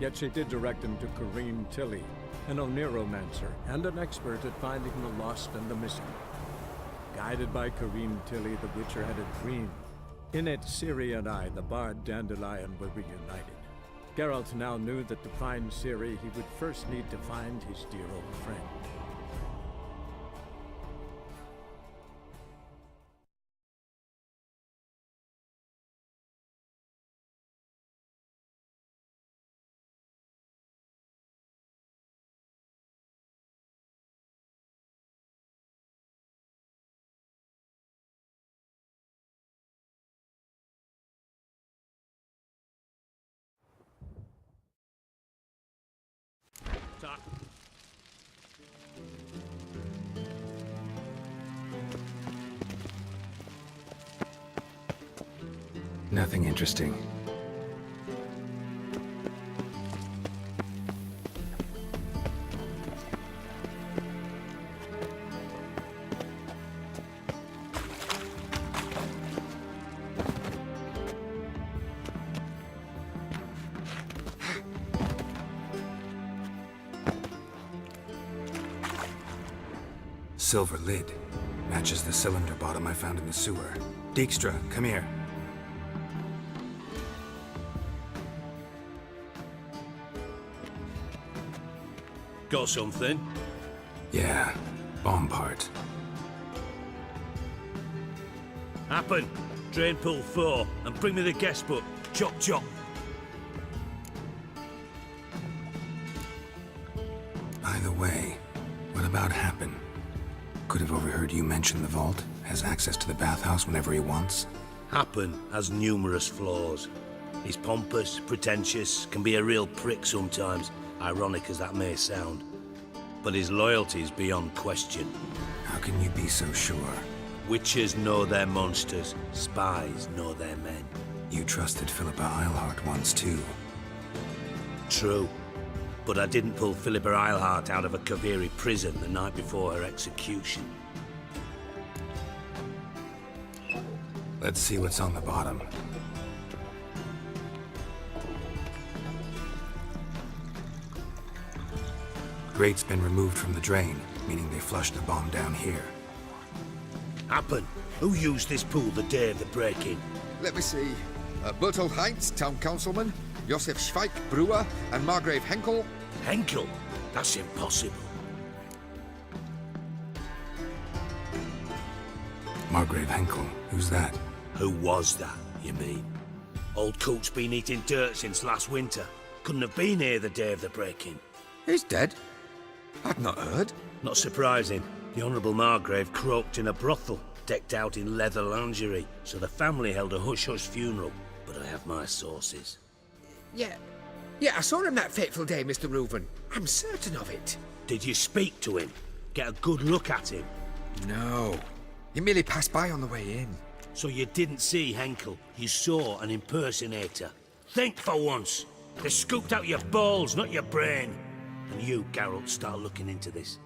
Yet she did direct him to Kareem Tilly, an oneiromancer and an expert at finding the lost and the missing. Guided by Kareem Tilly, the Witcher had a dream. In it, Ciri and I, the bard Dandelion, were reunited. Geralt now knew that to find Ciri, he would first need to find his dear old friend. Nothing interesting. Silver lid. Matches the cylinder bottom I found in the sewer. Dijkstra, come here. Got something? Yeah, bomb part. Happen. Drain pool 4, and bring me the guest book. Chop chop. By the way, what about Happen? Could have overheard you mention the vault. Has access to the bathhouse whenever he wants. Happen has numerous flaws. He's pompous, pretentious, can be a real prick sometimes, ironic as that may sound. But his loyalty is beyond question. How can you be so sure? Witches know their monsters, spies know their men. You trusted Philippa Eilhart once too. True. But I didn't pull Philippa Eilhart out of a Kaviri prison the night before her execution. Let's see what's on the bottom. Grate's been removed from the drain, meaning they flushed the bomb down here. Happen. Who used this pool the day of the break-in? Let me see. Bertold Heinz, town councilman, Josef Schweik, brewer, and Margrave Henkel. Henkel? That's impossible. Margrave Henkel, who's that? Who was that, you mean? Old Coot's been eating dirt since last winter. Couldn't have been here the day of the break-in. He's dead? I'd not heard. Not surprising. The Honourable Margrave croaked in a brothel, decked out in leather lingerie, so the family held a hush-hush funeral. But I have my sources. Yeah, I saw him that fateful day, Mr. Reuven. I'm certain of it. Did you speak to him? Get a good look at him? No. He merely passed by on the way in. So you didn't see Henkel, you saw an impersonator. Think for once. They scooped out your balls, not your brain. And you, Geralt, start looking into this.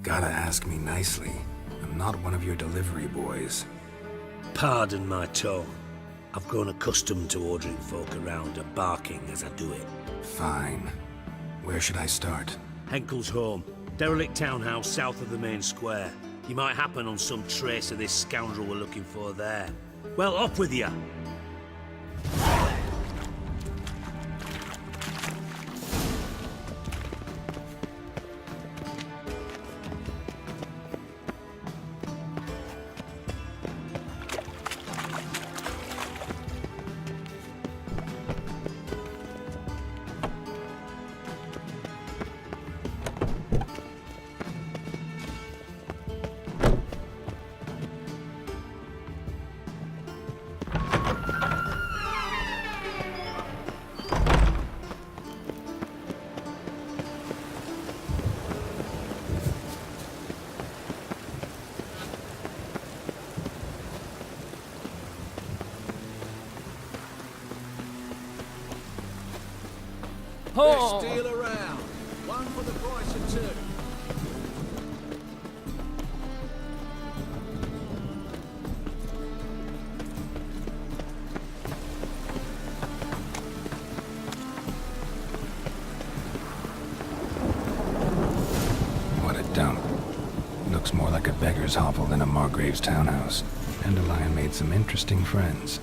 Gotta ask me nicely. I'm not one of your delivery boys. Pardon my tone. I've grown accustomed to ordering folk around and barking as I do it. Fine. Where should I start? Henkel's home. Derelict townhouse south of the main square. You might happen on some trace of this scoundrel we're looking for there. Well, up with you! There's steel around. One for the price of two. Dandelion's hovel than a Margrave's townhouse. Dandelion made some interesting friends.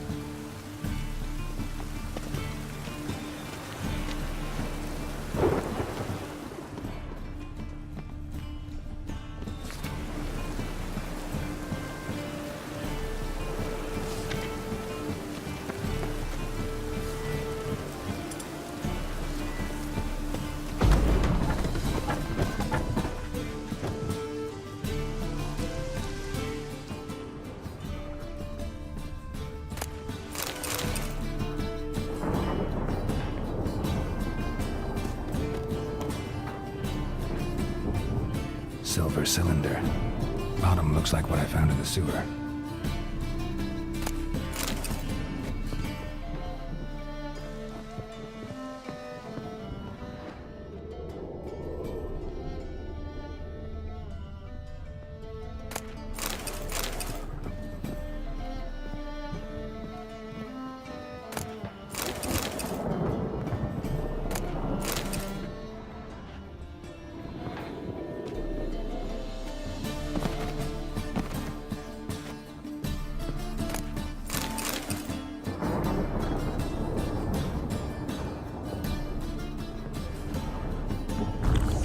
Silver cylinder. Bottom looks like what I found in the sewer.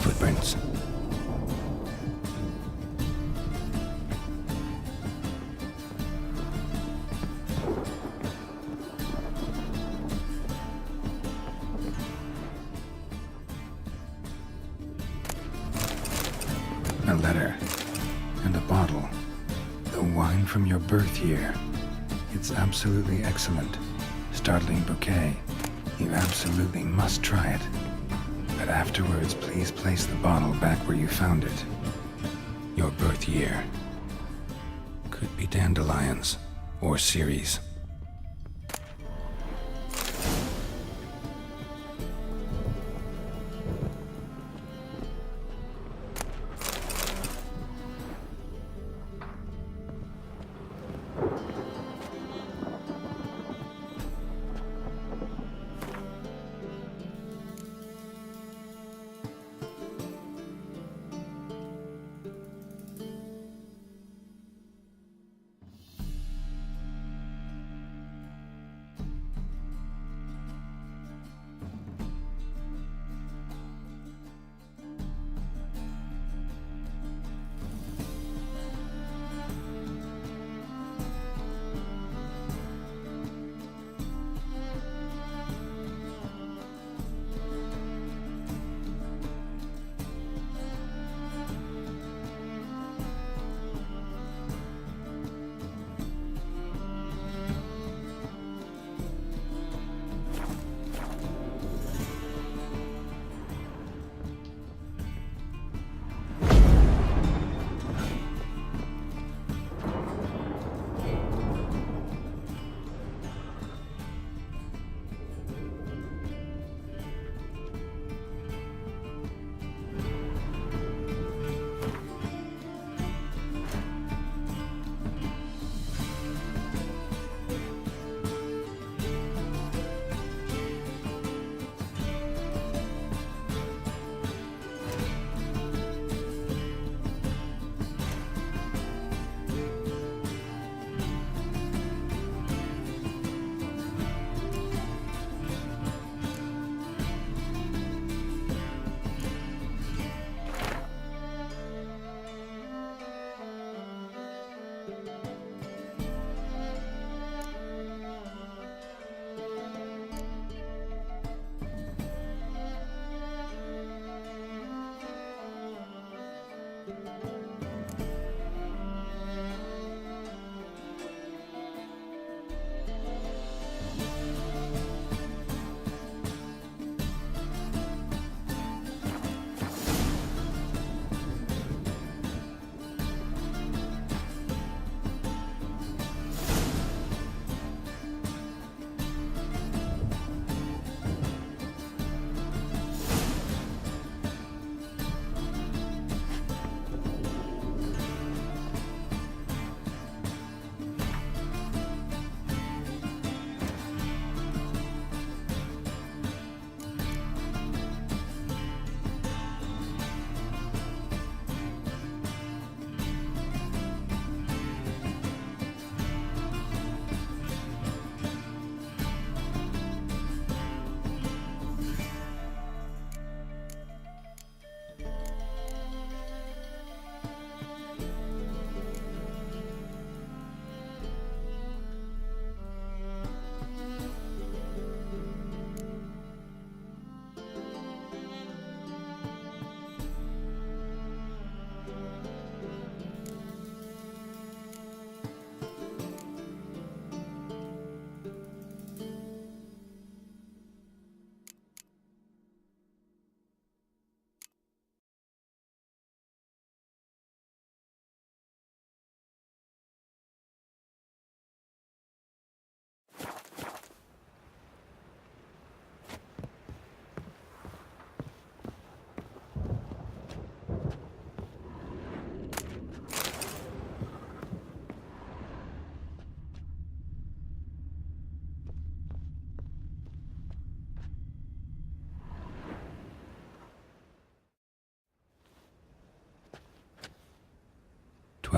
Footprints. A letter. And a bottle. The wine from your birth year. It's absolutely excellent. Startling bouquet. You absolutely must try it. But afterwards, please place the bottle back where you found it. Your birth year. Could be dandelions. Or Ceres.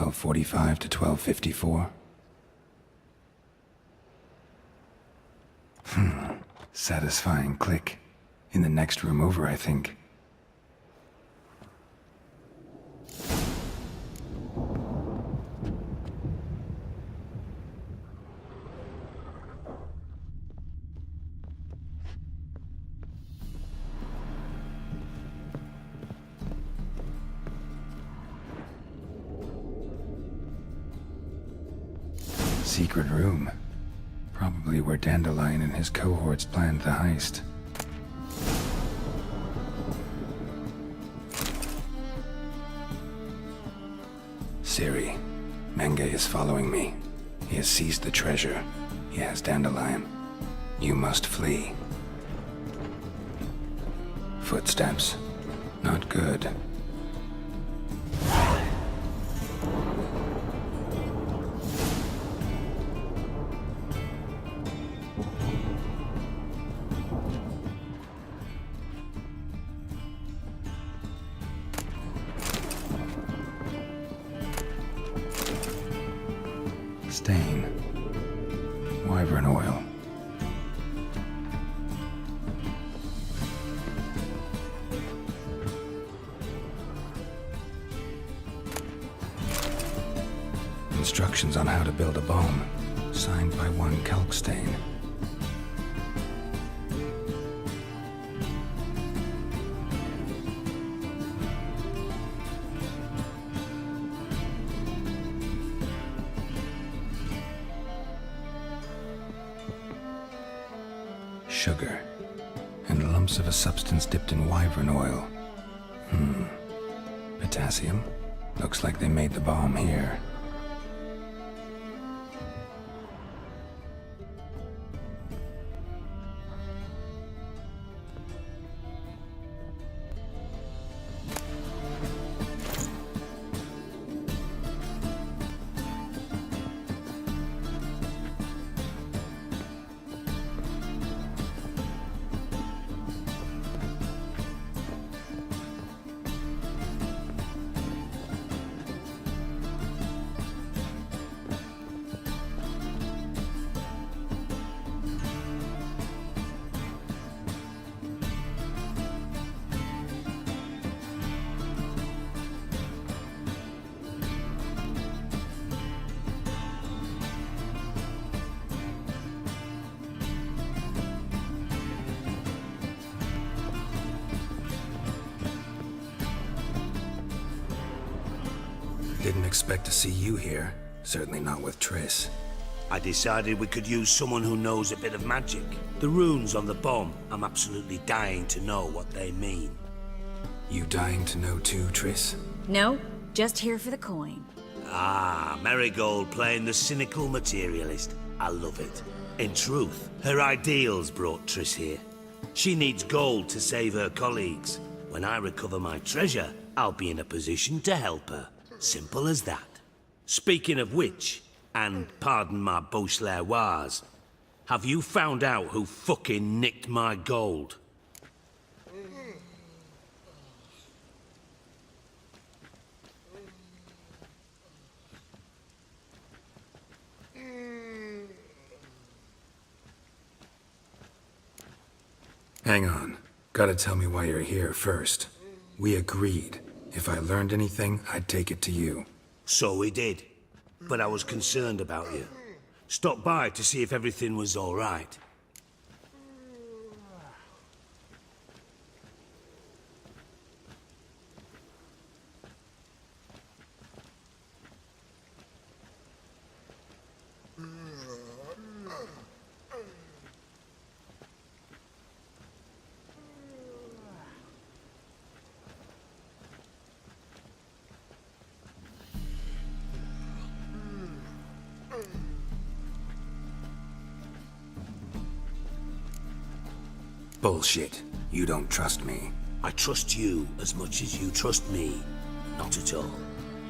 1245 to 1254. Satisfying click. In the next room over, I think. Secret room. Probably where Dandelion and his cohorts planned the heist. Siri, Menge is following me. He has seized the treasure. He has Dandelion. You must flee. Footsteps. Not good. Stain. Wyvern oil. Instructions on how to build a bomb, signed by one Kalkstain. Sugar, and lumps of a substance dipped in wyvern oil. Potassium? Looks like they made the bomb here. Didn't expect to see you here. Certainly not with Triss. I decided we could use someone who knows a bit of magic. The runes on the bomb, I'm absolutely dying to know what they mean. You dying to know too, Triss? No, just here for the coin. Ah, Marigold playing the cynical materialist. I love it. In truth, her ideals brought Triss here. She needs gold to save her colleagues. When I recover my treasure, I'll be in a position to help her. Simple as that. Speaking of which, and pardon my Beauclervoise, have you found out who fucking nicked my gold? Hang on. Gotta tell me why you're here first. We agreed. If I learned anything, I'd take it to you. So we did. But I was concerned about you. Stopped by to see if everything was all right. Bullshit. You don't trust me. I trust you as much as you trust me. Not at all.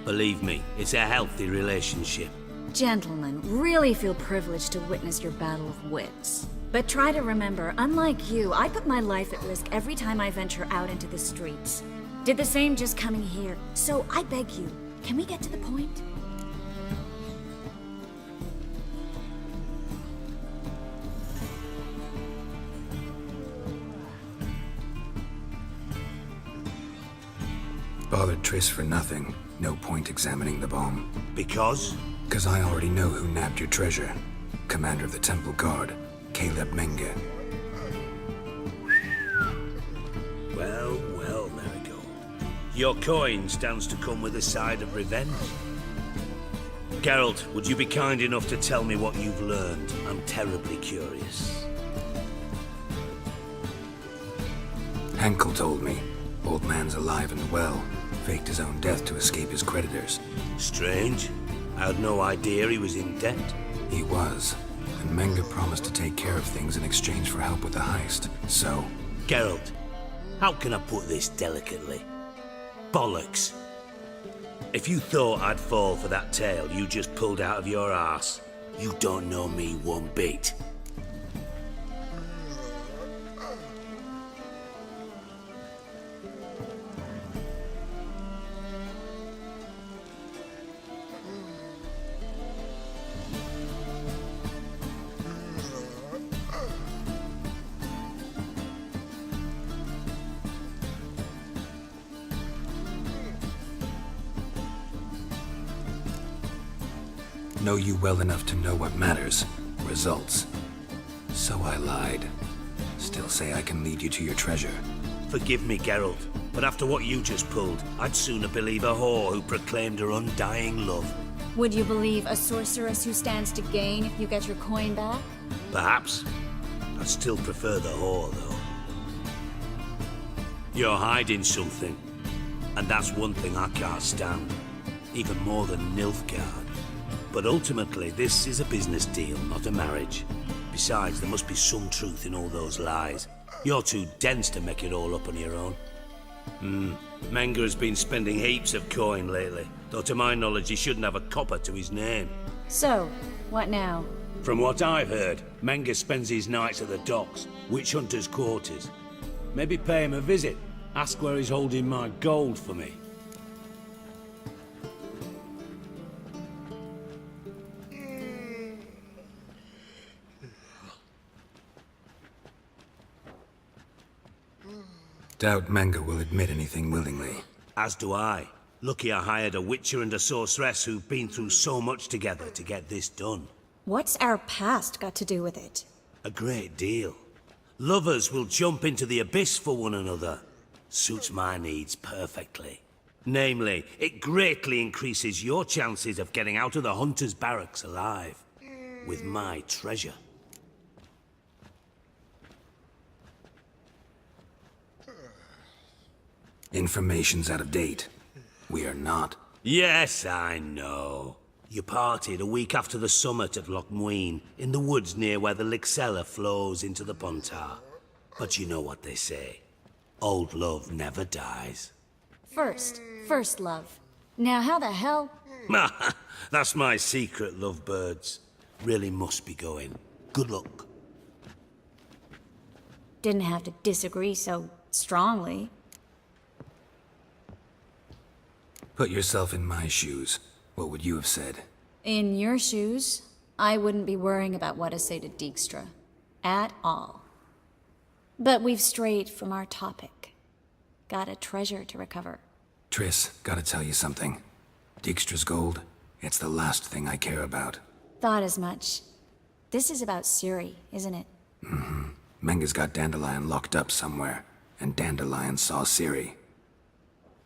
Believe me, it's a healthy relationship. Gentlemen, really feel privileged to witness your battle of wits. But try to remember, unlike you, I put my life at risk every time I venture out into the streets. Did the same just coming here. So I beg you, can we get to the point? bothered Triss for nothing. No point examining the bomb. Because? Because I already know who nabbed your treasure. Commander of the Temple Guard, Caleb Menge. Well, well, Marigold. Your coin stands to come with a side of revenge. Geralt, would you be kind enough to tell me what you've learned? I'm terribly curious. Henkel told me. Old man's alive and well. Faked his own death to escape his creditors. Strange. I had no idea he was in debt. He was. And Menge promised to take care of things in exchange for help with the heist. So... Geralt, how can I put this delicately? Bollocks. If you thought I'd fall for that tale you just pulled out of your arse, you don't know me one bit. Know you well enough to know what matters. Results. So I lied. Still say I can lead you to your treasure. Forgive me, Geralt, but after what you just pulled, I'd sooner believe a whore who proclaimed her undying love. Would you believe a sorceress who stands to gain if you get your coin back? Perhaps. I'd still prefer the whore, though. You're hiding something, and that's one thing I can't stand. Even more than Nilfgaard. But ultimately, this is a business deal, not a marriage. Besides, there must be some truth in all those lies. You're too dense to make it all up on your own. Menge has been spending heaps of coin lately, though to my knowledge he shouldn't have a copper to his name. So, what now? From what I've heard, Menge spends his nights at the docks, witch hunters' quarters. Maybe pay him a visit, ask where he's holding my gold for me. Doubt Menge will admit anything willingly. As do I. Lucky I hired a witcher and a sorceress who've been through so much together to get this done. What's our past got to do with it? A great deal. Lovers will jump into the abyss for one another. Suits my needs perfectly. Namely, it greatly increases your chances of getting out of the hunter's barracks alive. With my treasure. Information's out of date. We are not. Yes, I know. You parted a week after the summit at Loch Muin, in the woods near where the Lixella flows into the Pontar. But you know what they say. Old love never dies. First love. Now how the hell? That's my secret, lovebirds. Really must be going. Good luck. Didn't have to disagree so strongly. Put yourself in my shoes. What would you have said? In your shoes, I wouldn't be worrying about what to say to Dijkstra. At all. But we've strayed from our topic. Got a treasure to recover. Triss, gotta tell you something. Dijkstra's gold, it's the last thing I care about. Thought as much. This is about Ciri, isn't it? Menge's got Dandelion locked up somewhere, and Dandelion saw Ciri.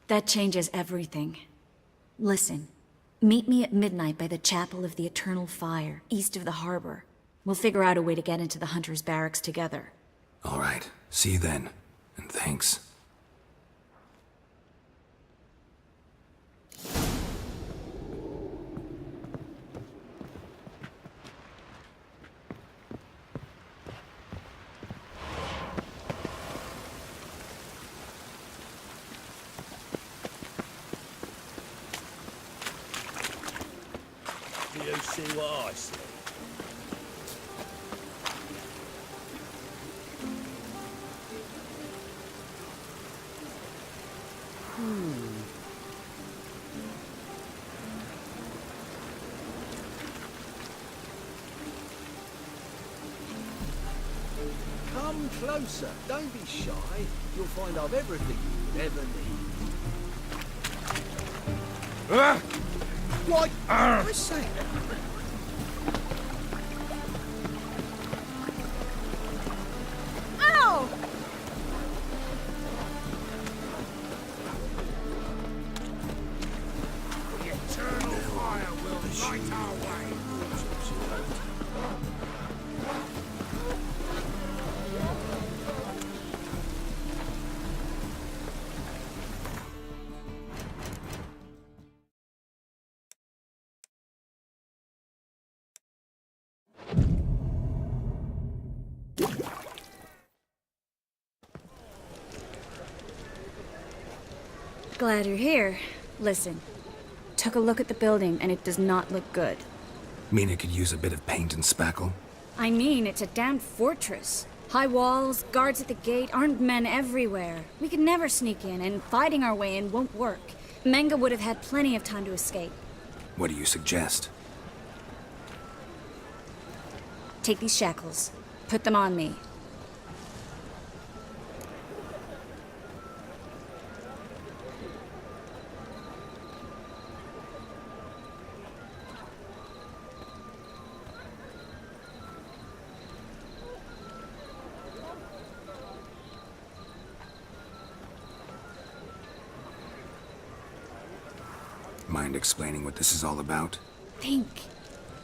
That changes everything. Listen, meet me at midnight by the Chapel of the Eternal Fire, east of the harbor. We'll figure out a way to get into the Hunter's Barracks together. All right, see you then, and thanks. Do you see what I see? Come closer. Don't be shy. You'll find I've everything you could ever need. Like I say. Ow! The eternal fire will light our way. Glad you're here. Listen, took a look at the building and it does not look good. Mean it could use a bit of paint and spackle? I mean, it's a damned fortress. High walls, guards at the gate, armed men everywhere. We could never sneak in, and fighting our way in won't work. Menga would have had plenty of time to escape. What do you suggest? Take these shackles. Put them on me. Mind explaining what this is all about? Think.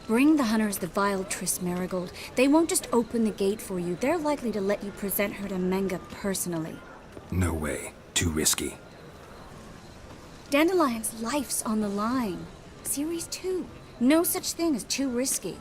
Bring the hunters the vile Triss Marigold. They won't just open the gate for you. They're likely to let you present her to Menga personally. No way. Too risky. Dandelion's life's on the line. Series 2. No such thing as too risky.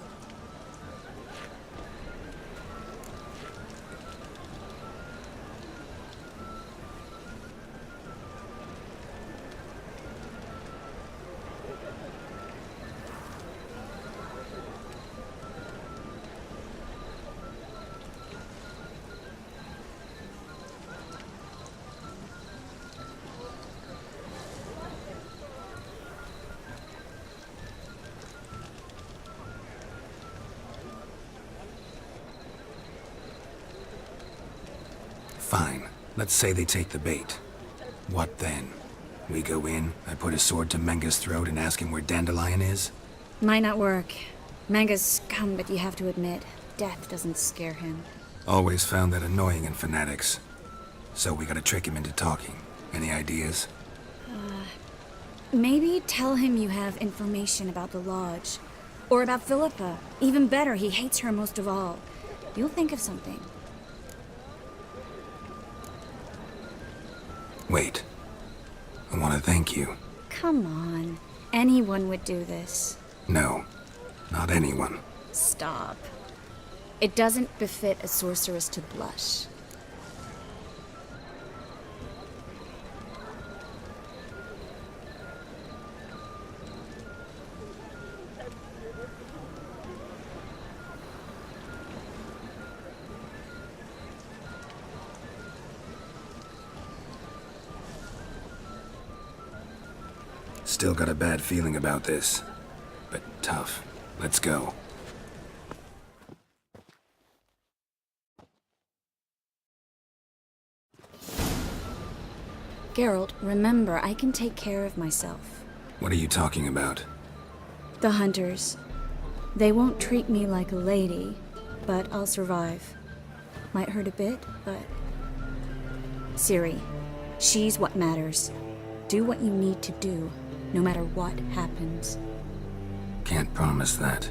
Fine. Let's say they take the bait. What then? We go in, I put a sword to Menga's throat and ask him where Dandelion is? Might not work. Menga's scum, but you have to admit, death doesn't scare him. Always found that annoying in fanatics. So we gotta trick him into talking. Any ideas? Maybe tell him you have information about the Lodge. Or about Philippa. Even better, he hates her most of all. You'll think of something. Wait. I want to thank you. Come on. Anyone would do this. No, not anyone. Stop. It doesn't befit a sorceress to blush. Still got a bad feeling about this. But tough. Let's go. Geralt, remember, I can take care of myself. What are you talking about? The hunters. They won't treat me like a lady, but I'll survive. Might hurt a bit, but... Ciri, she's what matters. Do what you need to do, no matter what happens. Can't promise that.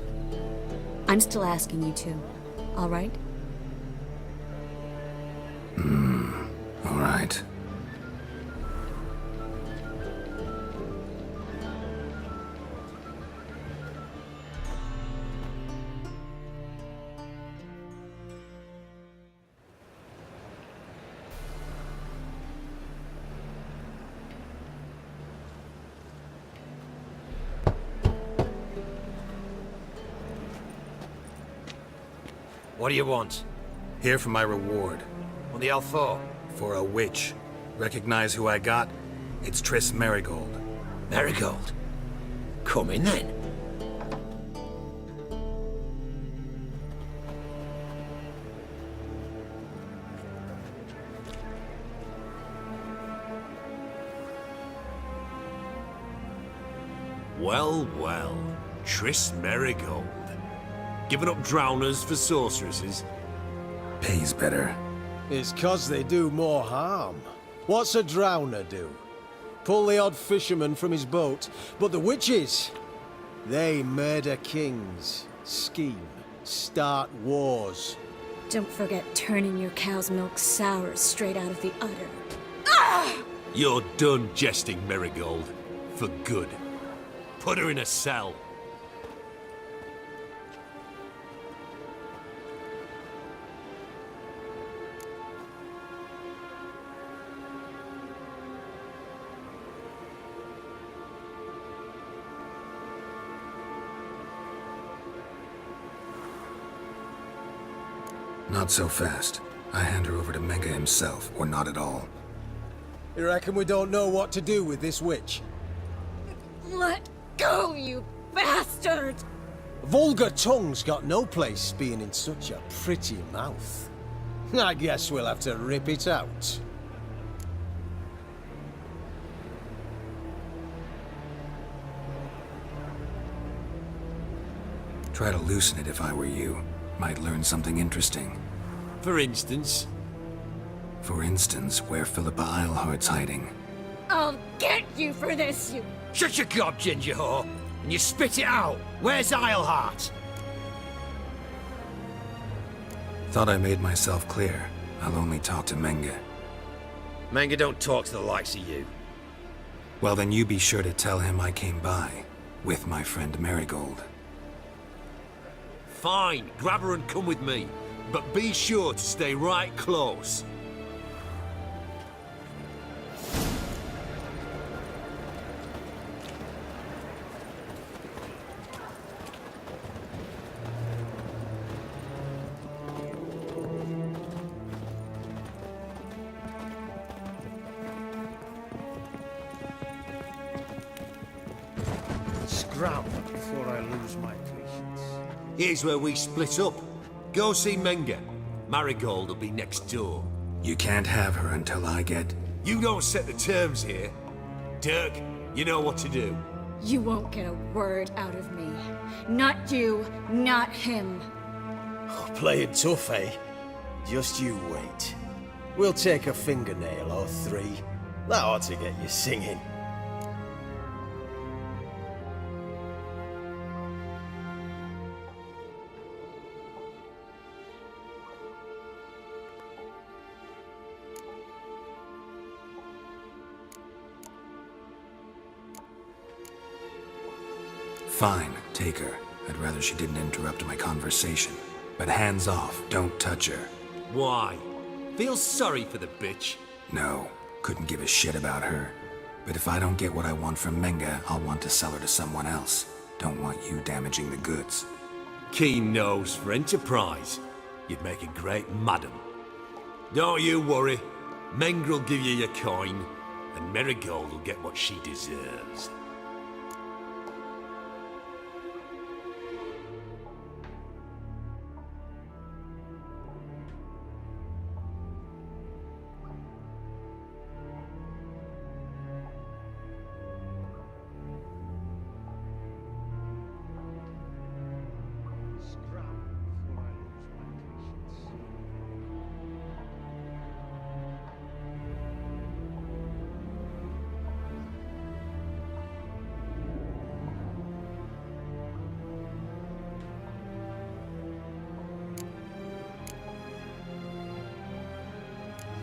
I'm still asking you to, all right? All right. What do you want? Here for my reward. On the L4? For a witch. Recognize who I got? It's Triss Marigold. Marigold? Come in then. Well, well. Triss Merigold. Giving up drowners for sorceresses? Pays better. It's 'cause they do more harm. What's a drowner do? Pull the odd fisherman from his boat. But the witches, they murder kings, scheme, start wars. Don't forget turning your cow's milk sour straight out of the udder. You're done jesting, Merigold. For good. Put her in a cell. Not so fast. I hand her over to Menga himself, or not at all. You reckon we don't know what to do with this witch? Let go, you bastard! Vulgar tongue's got no place being in such a pretty mouth. I guess we'll have to rip it out. Try to loosen it if I were you. Might learn something interesting. For instance? For instance, where Philippa Eilhart's hiding. I'll get you for this, you... Shut your gob, ginger whore, and you spit it out. Where's Eilhart? Thought I made myself clear. I'll only talk to Menga. Menga don't talk to the likes of you. Well, then you be sure to tell him I came by. With my friend Marigold. Fine, grab her and come with me. But be sure to stay right close. Scram before I lose my patience. Here's where we split up. Go see Menga. Marigold will be next door. You can't have her until I get... You don't set the terms here. Dirk, you know what to do. You won't get a word out of me. Not you, not him. Play it tough, eh? Just you wait. We'll take a fingernail or three. That ought to get you singing. Fine, take her. I'd rather she didn't interrupt my conversation. But hands off, don't touch her. Why? Feel sorry for the bitch? No, couldn't give a shit about her. But if I don't get what I want from Menga, I'll want to sell her to someone else. Don't want you damaging the goods. Keen nose for enterprise. You'd make a great madam. Don't you worry. Mengrel will give you your coin, and Marigold will get what she deserves.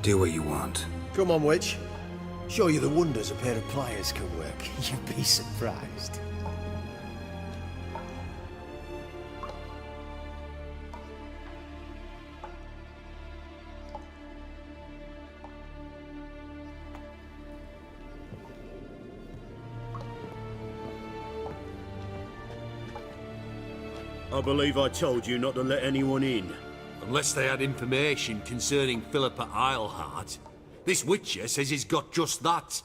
Do what you want. Come on, witch. Show you the wonders a pair of pliers can work. You'd be surprised. I believe I told you not to let anyone in. Unless they had information concerning Philippa Eilhart. This Witcher says he's got just that.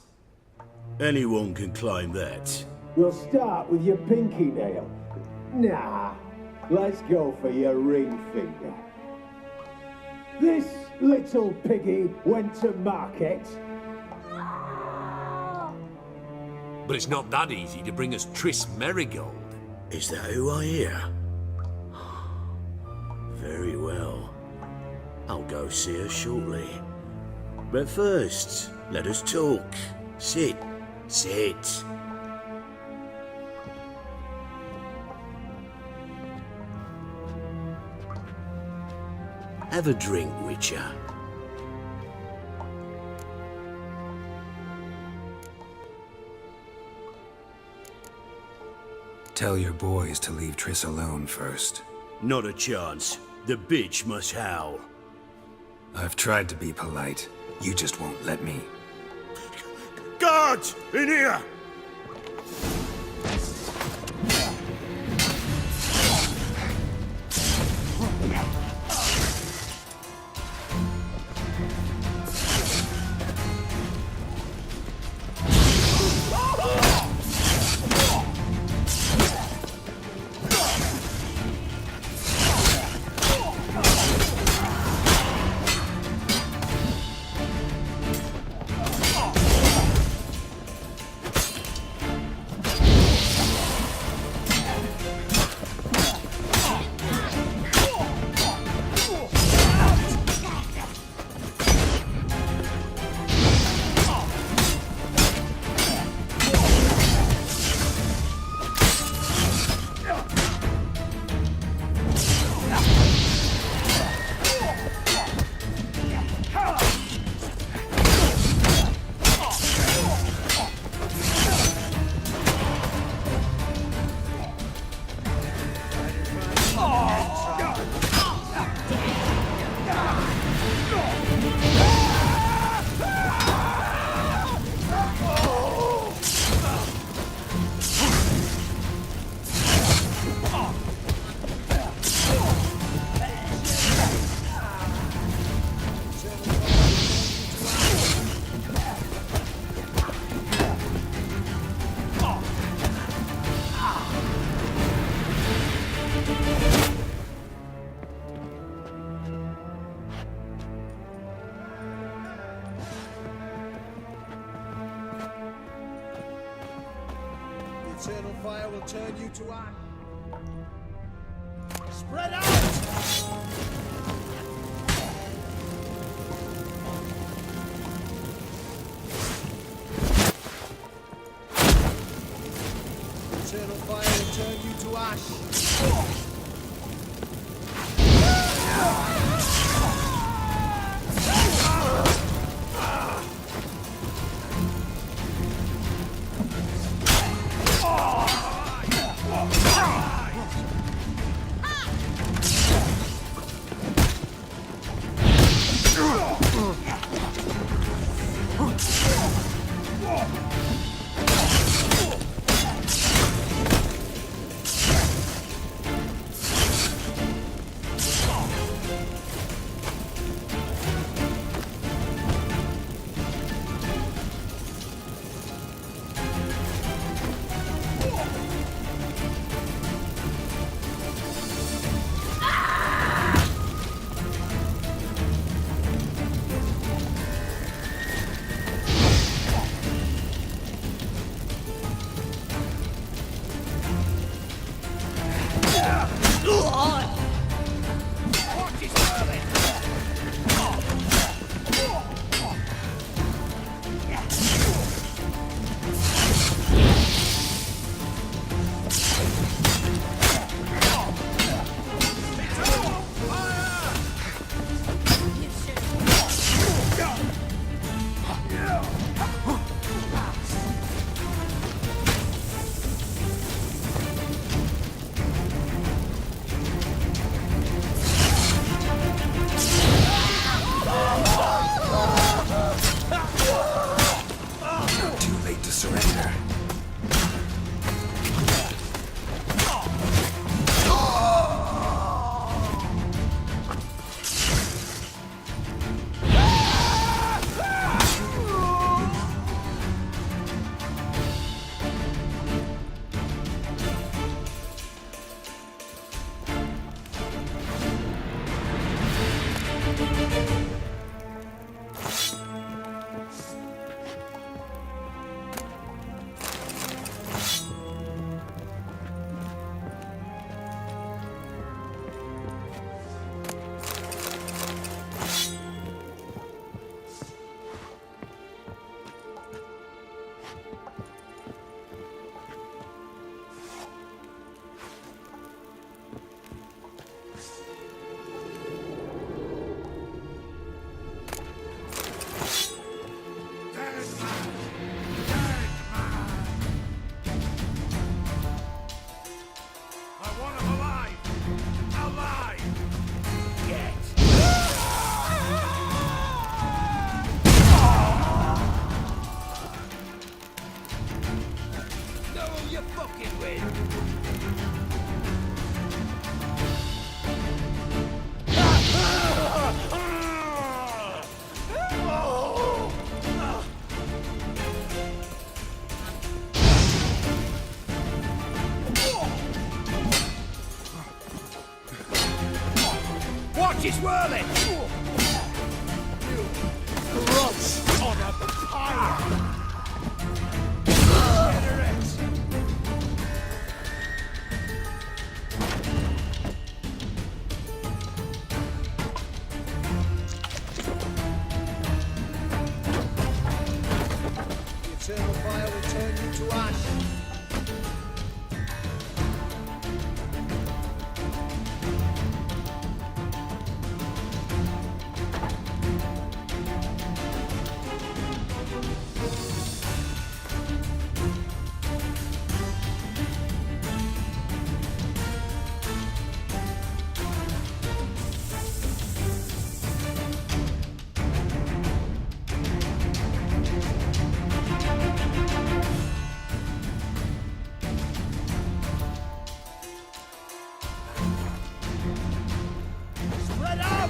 Anyone can claim that. You'll start with your pinky nail. Nah, let's go for your ring finger. This little piggy went to market. But it's not that easy to bring us Triss Merigold. Is that who I hear? Very well. I'll go see her shortly. But first, let us talk. Sit. Sit. Have a drink, Witcher. Tell your boys to leave Triss alone first. Not a chance. The bitch must howl. I've tried to be polite. You just won't let me. Guards! In here! Eternal fire will turn you to ash. Spread out! Eternal fire will turn you to ash. Watch it swirling! Rots on a pyre! Generous! The eternal fire will turn you to ash. Spread out!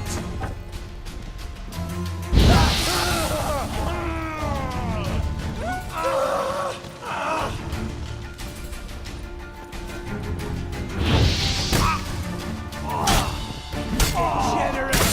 Generous!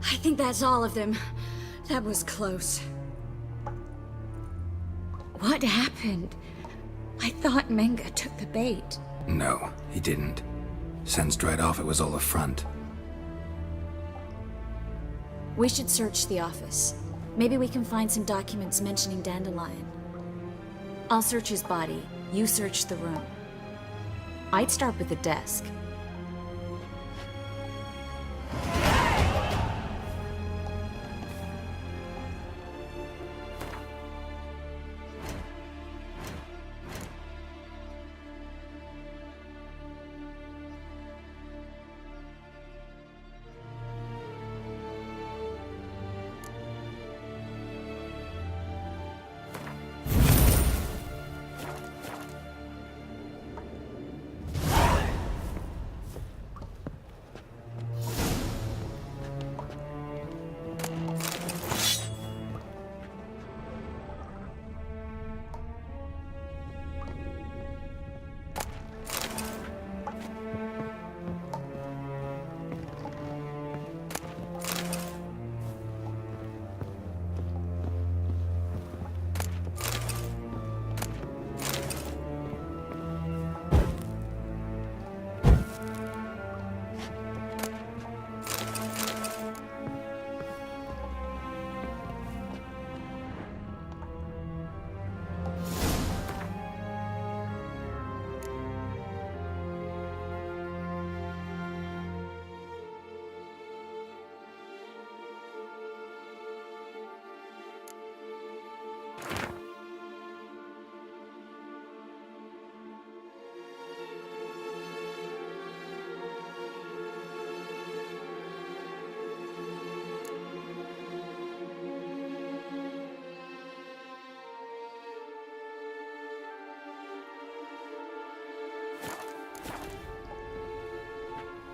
I think that's all of them. That was close. What happened? I thought Menga took the bait. No, he didn't. Sensed right off it was all a front. We should search the office. Maybe we can find some documents mentioning Dandelion. I'll search his body. You search the room. I'd start with the desk.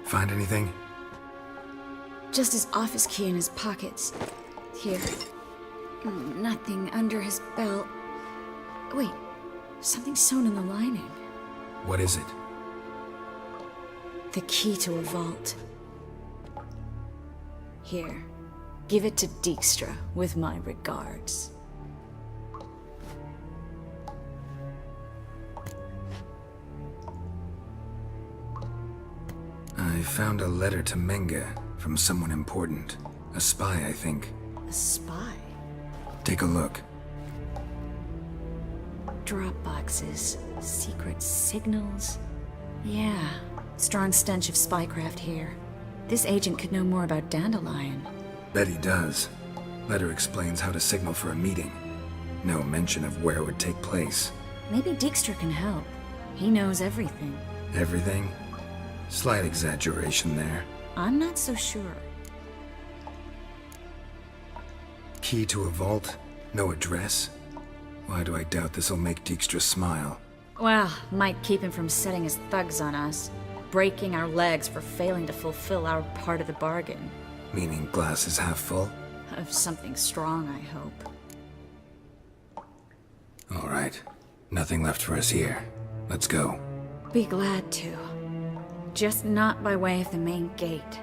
Find anything? Just his office key in his pockets. Here. Nothing under his belt. Wait, something sewn in the lining. What is it? The key to a vault. Here, give it to Dijkstra with my regards. I found a letter to Menga from someone important. A spy, I think. A spy? Take a look. Drop boxes, secret signals. Yeah, strong stench of spycraft here. This agent could know more about Dandelion. Bet he does. Letter explains how to signal for a meeting. No mention of where it would take place. Maybe Dijkstra can help. He knows everything. Everything? Slight exaggeration there. I'm not so sure. Key to a vault? No address? Why do I doubt this'll make Dijkstra smile? Well, might keep him from setting his thugs on us. Breaking our legs for failing to fulfill our part of the bargain. Meaning glass is half full? Of something strong, I hope. All right. Nothing left for us here. Let's go. Be glad to. Just not by way of the main gate.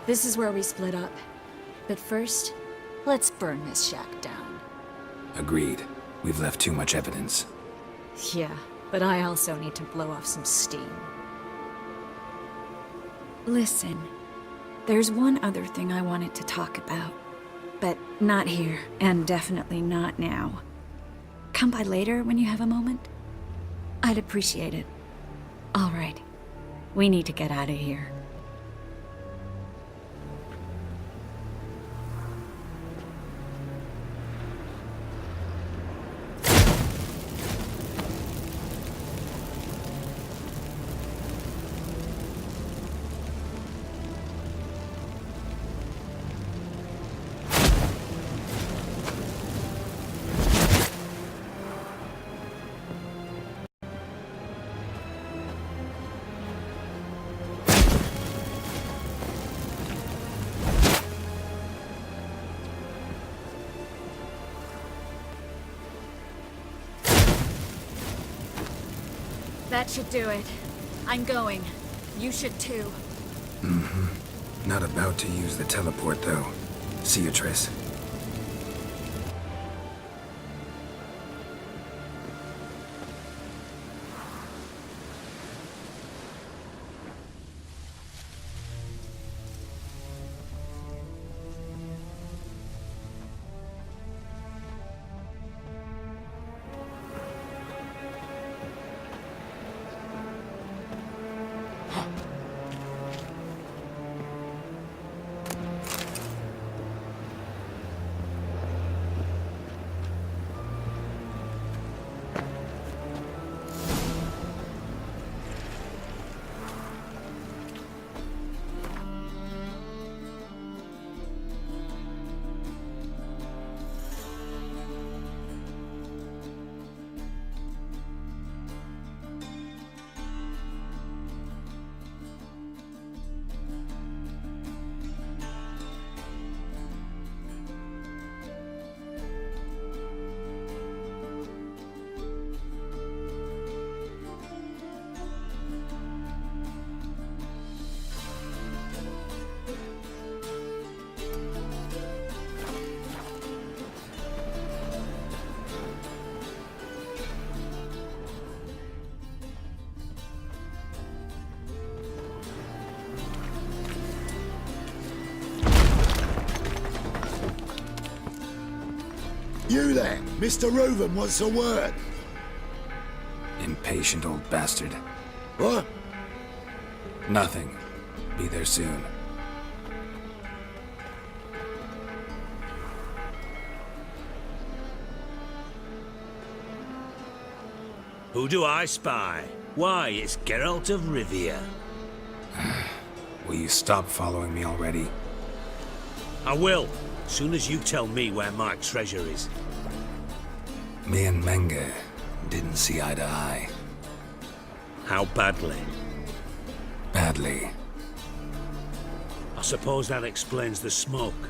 This is where we split up. But first, let's burn this shack down. Agreed. We've left too much evidence. Yeah, but I also need to blow off some steam. Listen, there's one other thing I wanted to talk about. But not here, and definitely not now. Come by later when you have a moment? I'd appreciate it. All right. We need to get out of here. That should do it. I'm going. You should too. Not about to use the teleport, though. See you, Triss. Mr. Reuven wants a word. Impatient old bastard. What? Nothing. Be there soon. Who do I spy? Why, it's Geralt of Rivia. Will you stop following me already? I will, soon as you tell me where my treasure is. Me and Menge didn't see eye to eye. How badly? Badly. I suppose that explains the smoke.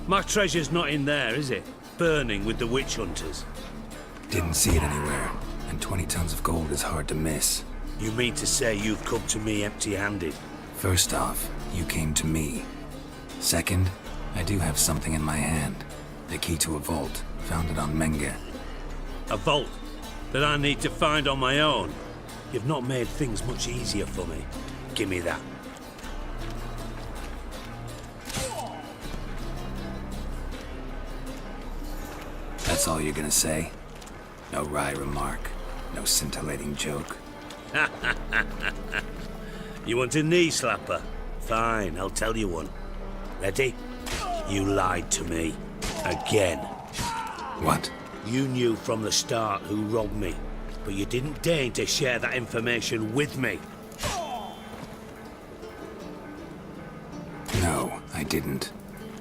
My treasure's not in there, is it? Burning with the witch hunters. Didn't see it anywhere, and 20 tons of gold is hard to miss. You mean to say you've come to me empty-handed? First off, you came to me. Second, I do have something in my hand. The key to a vault, founded on Menge. A vault that I need to find on my own. You've not made things much easier for me. Give me that. That's all you're gonna say? No wry remark, no scintillating joke. You want a knee slapper? Fine, I'll tell you one. Ready? You lied to me. Again. What? You knew from the start who robbed me, but you didn't deign to share that information with me. No, I didn't.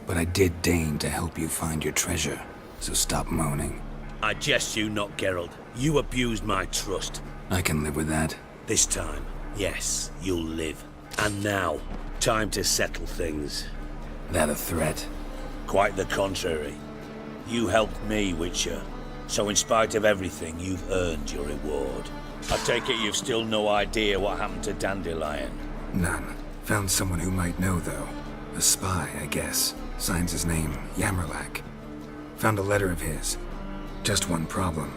But I did deign to help you find your treasure, so stop moaning. I jest you not, Geralt. You abused my trust. I can live with that. This time, yes, you'll live. And now, time to settle things. That a threat? Quite the contrary. You helped me, Witcher. So in spite of everything, you've earned your reward. I take it you've still no idea what happened to Dandelion? None. Found someone who might know, though. A spy, I guess. Signs his name, Yammerlak. Found a letter of his. Just one problem.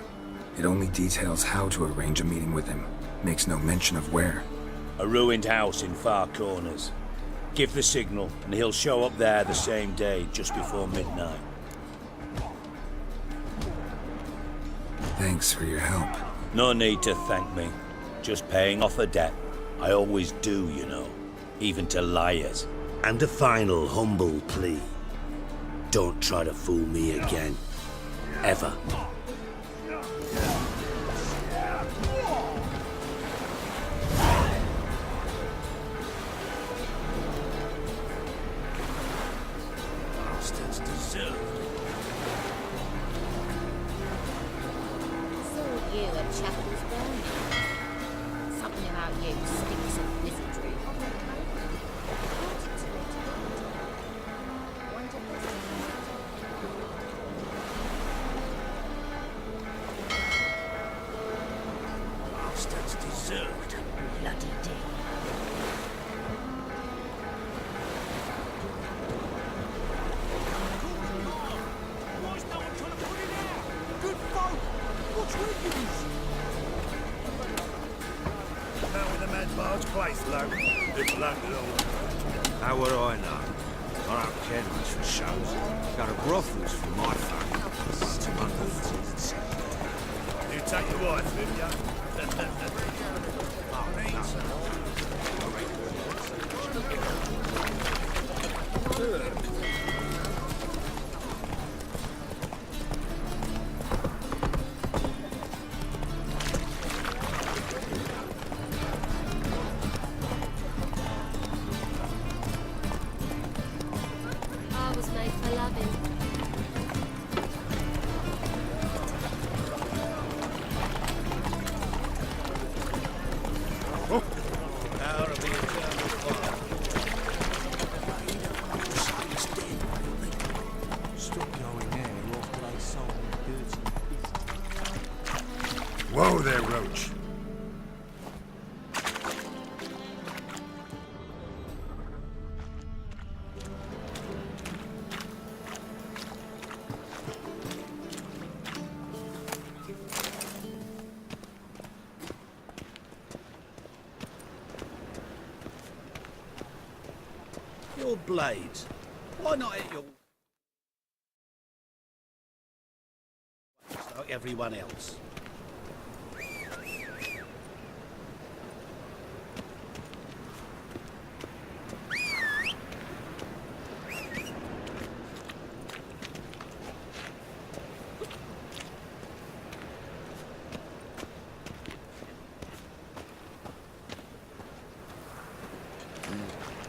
It only details how to arrange a meeting with him. Makes no mention of where. A ruined house in Far Corners. Give the signal, and he'll show up there the same day, just before midnight. Thanks for your help. No need to thank me. Just paying off a debt. I always do, you know. Even to liars. And a final humble plea. Don't try to fool me again. Ever. Bastards deserved. Saw you at Chapel's Burning. Something about you stinks of wizardry. Bastards deserved. Bloody deed. Now with a man's large place, low. Good luck at all. How would I know? I don't care much for shows. Got a brothels for my family. You take your wife with you. I was made for loving. Whoa there, Roach. Your blades. Why not hit your... everyone else.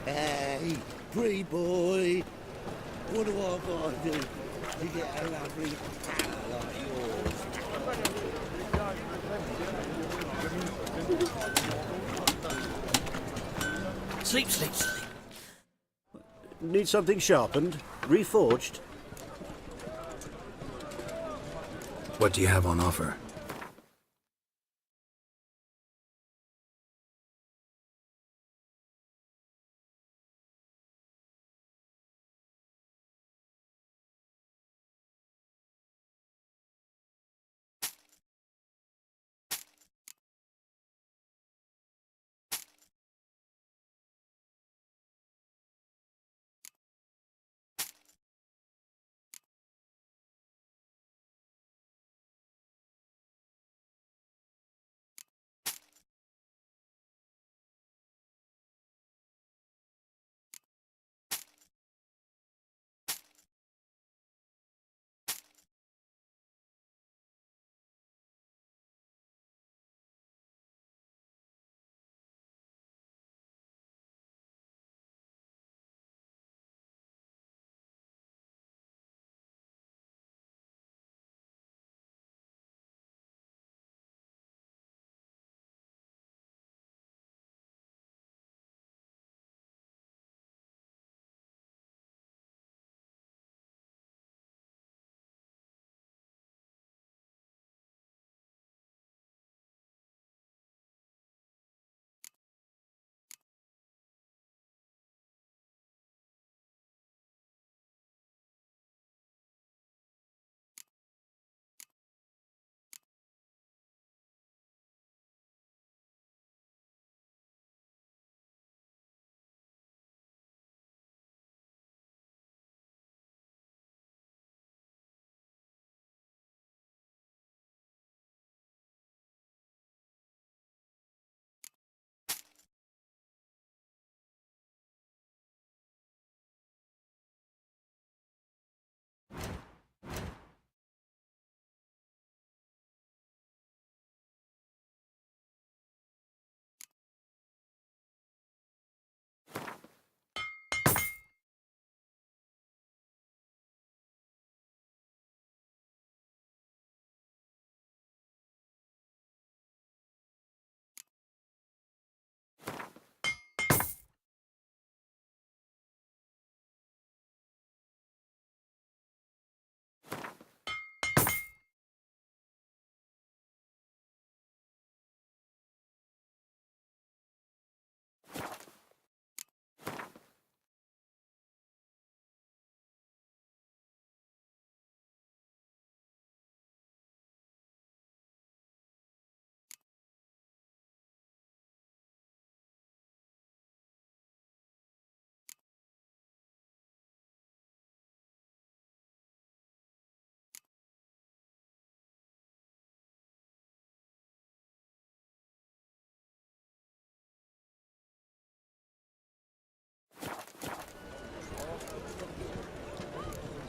Hey, pretty boy, what do I gotta do to get a lovely hat like yours? Sleep, sleep, sleep. Need something sharpened? Reforged? What do you have on offer?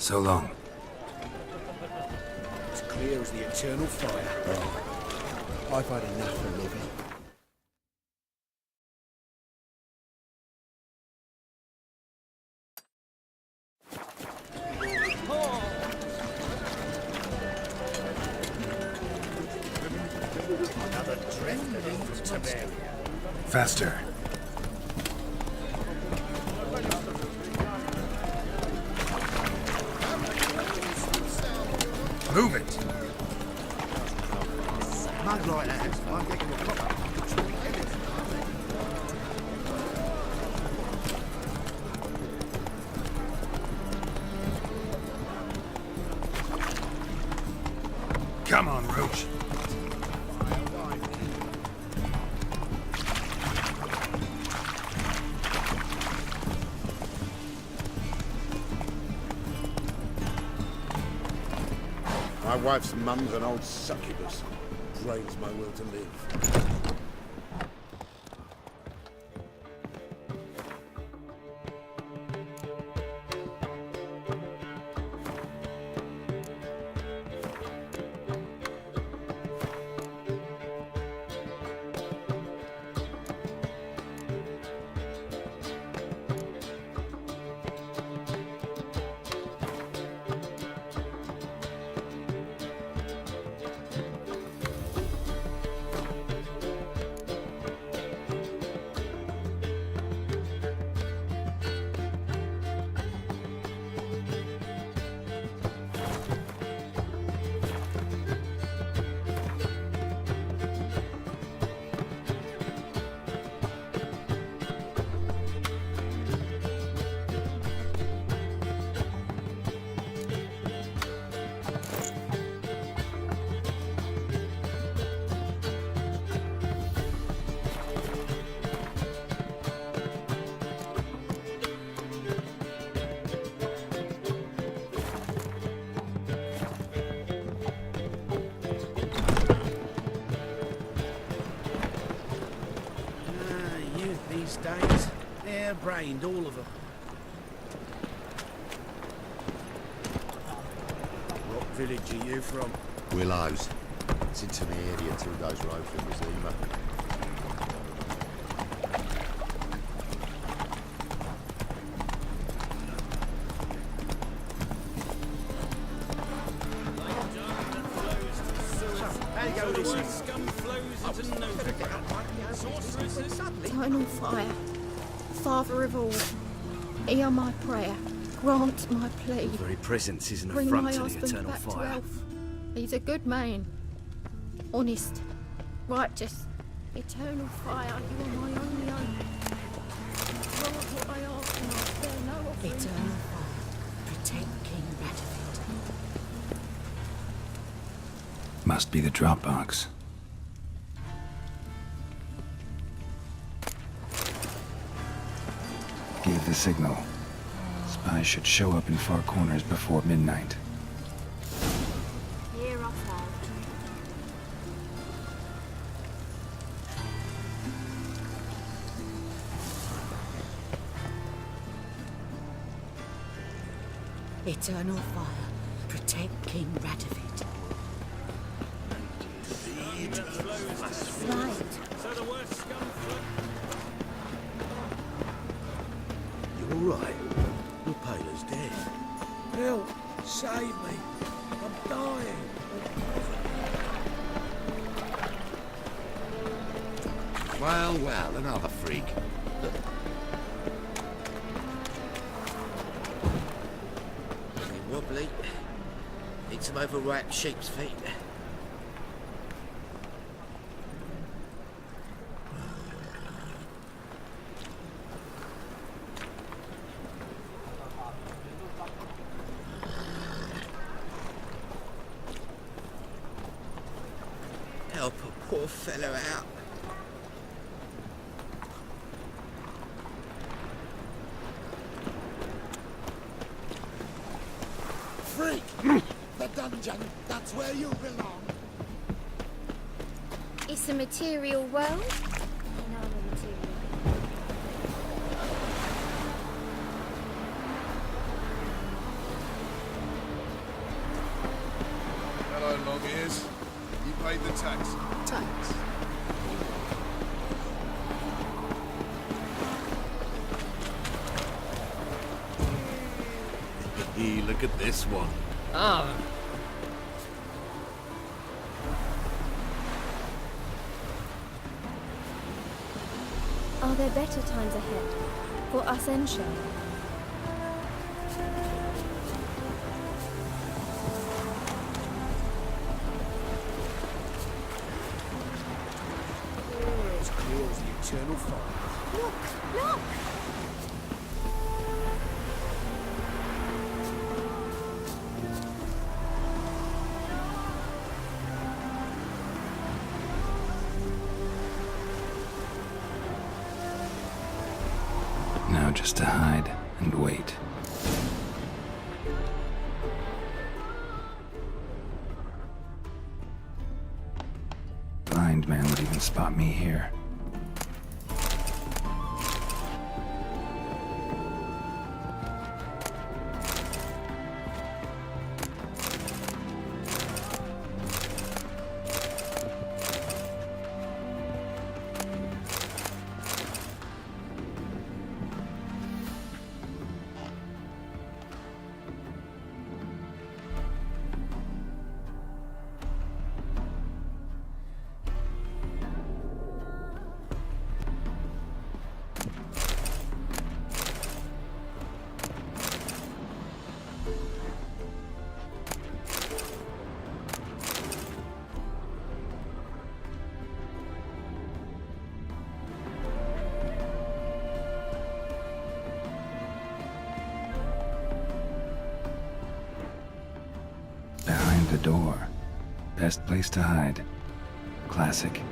So long. As clear as the eternal fire. I've had enough of living. Another drift leads to Memoria. Faster. Move it! Mug like that. I'm getting a copper. Come on, Roach. My wife's mum's an old succubus. Drains my will to live. These days, hair-brained, all of them. What village are you from? Willows. It's into the area 2 days' road from Sistema. Eternal fire, Father of all, hear my prayer, grant my plea. The very presence is an Bring affront my to the husband eternal back to fire. health. He's a good man, honest, righteous. Eternal fire, you are my only hope. Grant what I ask and I spare no offering. Eternal fire, protect King Radovit. Must be the Dropbox. Give the signal. Spies should show up in far corners before midnight. Here I fall. Eternal fire, protect King Radovit. Right. You alright? Your Paler's dead. Help! Save me! I'm dying! Well, well, another freak. They're wobbly. Need some overripe sheep's feet. Help a poor fellow out. Freak! The dungeon, that's where you belong. It's a material world. Another material. Hello, long ears. You paid the tax. Tax. Look at this one. Are there better times ahead for us Ensher? As clear as the eternal fire. Look! Look! Now just to hide and wait. blind man would even spot me here. Behind the door. Best place to hide. Classic.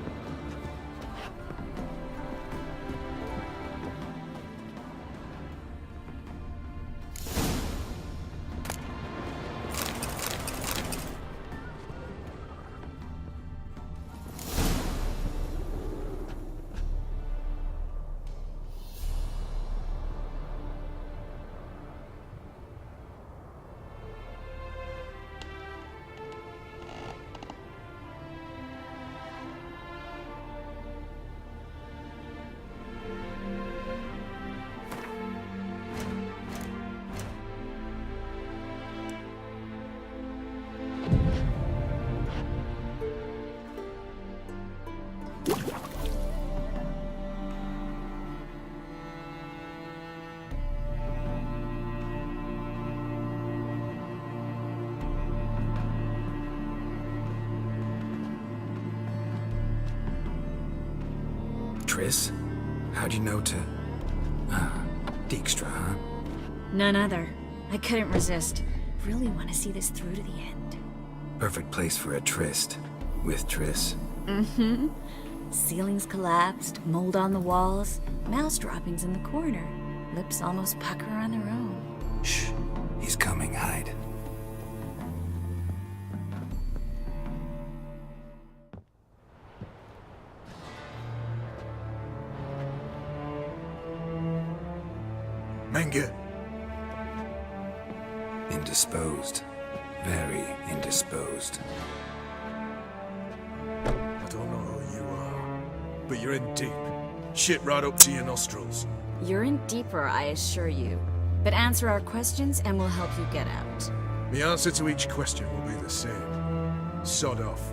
Triss? How'd you know to... Dijkstra, huh? None other. I couldn't resist. Really want to see this through to the end. Perfect place for a tryst. With Triss. Mm-hmm. Ceilings collapsed, mold on the walls, mouse droppings in the corner. Lips almost pucker on their own. Shh. He's coming, hide. Menge. Indisposed. Very indisposed. I don't know who you are, but you're in deep. Shit right up to your nostrils. You're in deeper, I assure you. But answer our questions and we'll help you get out. The answer to each question will be the same. Sod off.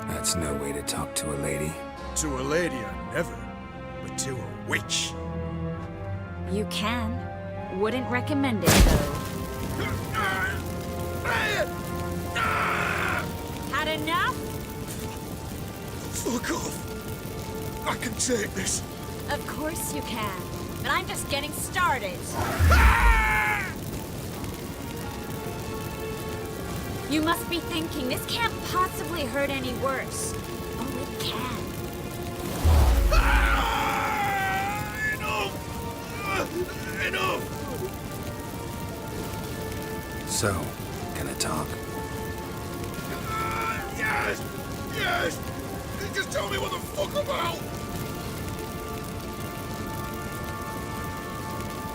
That's no way to talk to a lady. To a lady, I never. But to a witch. You can. Wouldn't recommend it, though. Had enough? Fuck off. I can take this. Of course you can. But I'm just getting started. You must be thinking, this can't possibly hurt any worse. Oh, it can. Enough! So, gonna talk? Yes! Yes! Just tell me what the fuck about!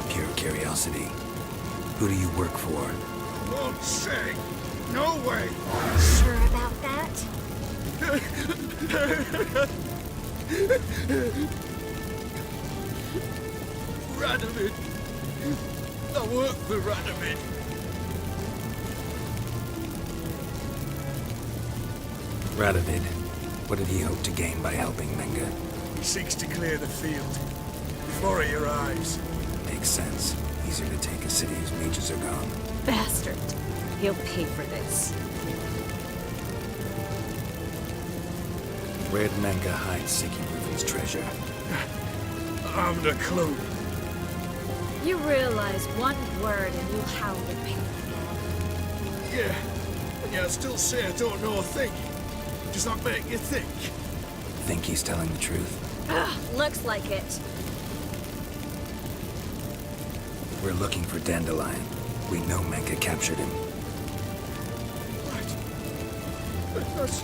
Pure curiosity. Who do you work for? Won't say! No way! Sure about that? Radovid! I work for Radovid! Radovid. What did he hope to gain by helping Menge? He seeks to clear the field. Before your eyes. Makes sense. Easier to take a city whose mages are gone. Bastard. He'll pay for this. Where'd Menge hide Siggy Rufen's treasure? I haven't a clue. You realize one word and you'll howl in pain again. Yeah. And yet I still say I don't know a thing. Does that make you think? Think he's telling the truth? Ugh, looks like it. We're looking for Dandelion. We know Menge captured him. What? That's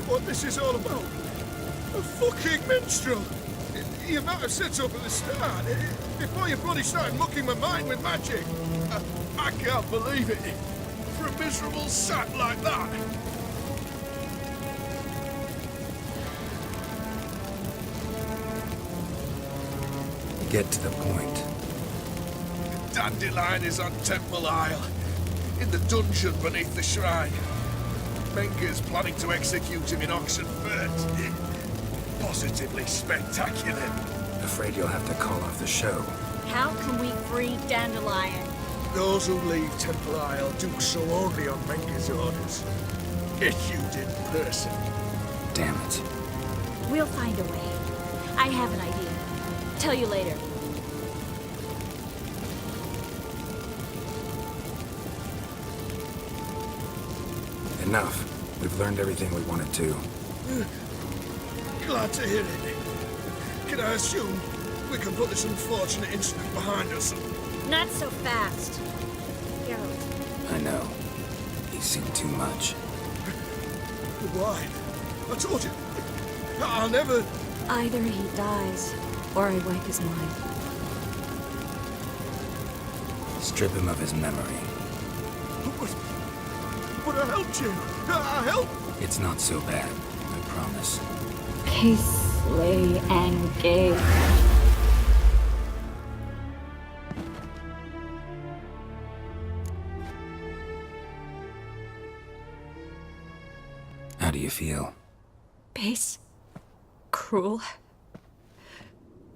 what this is all about. A fucking minstrel! You might have said so from the start, before you bloody started mucking my mind with magic. I can't believe it. For a miserable sap like that. Get to the point. Dandelion is on Temple Isle, in the dungeon beneath the shrine. Menger's planning to execute him in Oxenfurt. Positively spectacular. Afraid you'll have to call off the show. How can we free Dandelion? Those who leave Temple Isle do so only on Menger's orders. Issued in person. Damn it. We'll find a way. I have an idea. Tell you later. Enough. We've learned everything we wanted to. Glad to hear it. Can I assume we can put this unfortunate incident behind us? Not so fast. Geralt. I know. He's seen too much. Why? I told you. I'll never... Either he dies, or I wipe his mind. Strip him of his memory. But I helped you. I helped. It's not so bad, I promise. Kiss, lay, and gay. How do you feel? Base. Cruel.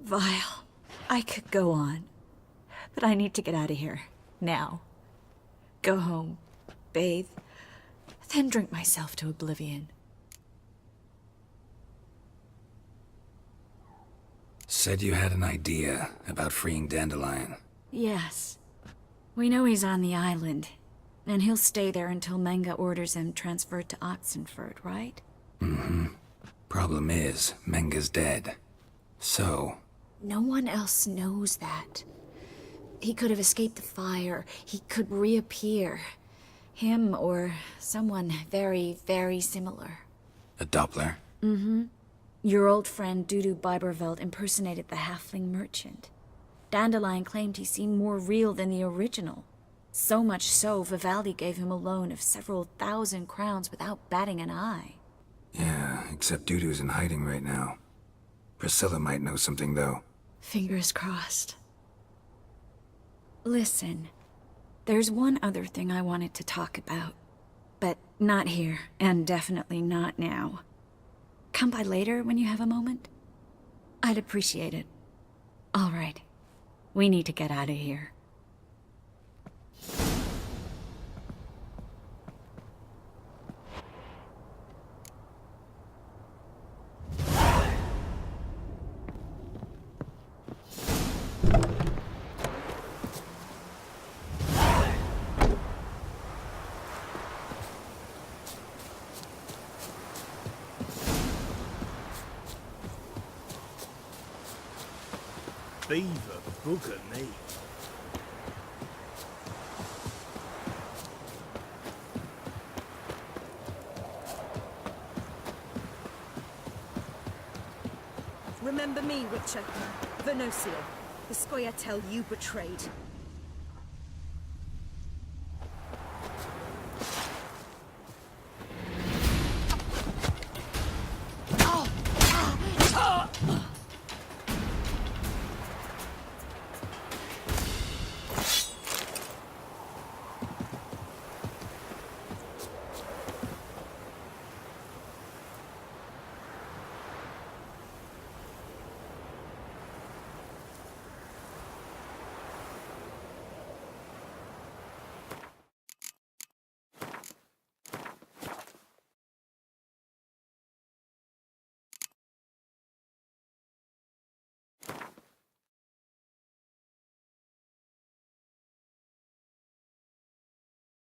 Vile. I could go on. But I need to get out of here. Now. Go home. Bathe. Then drink myself to oblivion. Said you had an idea about freeing Dandelion. Yes. We know he's on the island. And he'll stay there until Menge orders him transferred to Oxenfurt, right? Mm-hmm. Problem is, Menge's dead. So... No one else knows that. He could have escaped the fire. He could reappear. Him or someone very, very similar. A Doppler? Mm-hmm. Your old friend Dudu Biberveld impersonated the halfling merchant. Dandelion claimed he seemed more real than the original. So much so, Vivaldi gave him a loan of several thousand crowns without batting an eye. Yeah, except Dudu's in hiding right now. Priscilla might know something, though. Fingers crossed. Listen, there's one other thing I wanted to talk about. But not here, and definitely not now. Come by later when you have a moment? I'd appreciate it. All right. We need to get out of here. Beaver bugger me. Remember me, Witcher. Venosio, the Scoia'tael you betrayed.